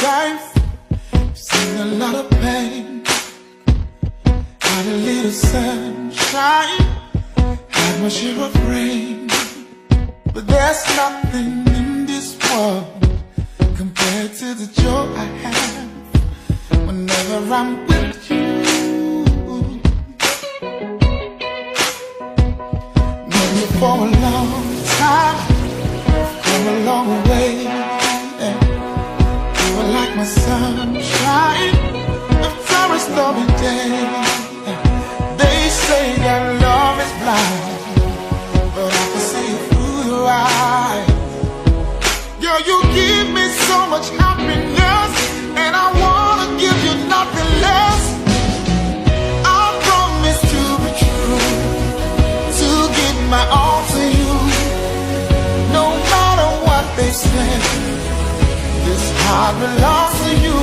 times, seen a lot of pain, had a little sunshine, had my share of rain. But there's nothing in this world compared to the joy I have whenever I'm with you. Known you for a long time, come a long way. You were like my sunshine, after a stormy day. They say that love is blind, but I can see it through your eyes. Girl, you give me so much happiness, and I wanna give you nothing less. I promise to be true, to give my all to you, no matter what they say. This heart belongs to you.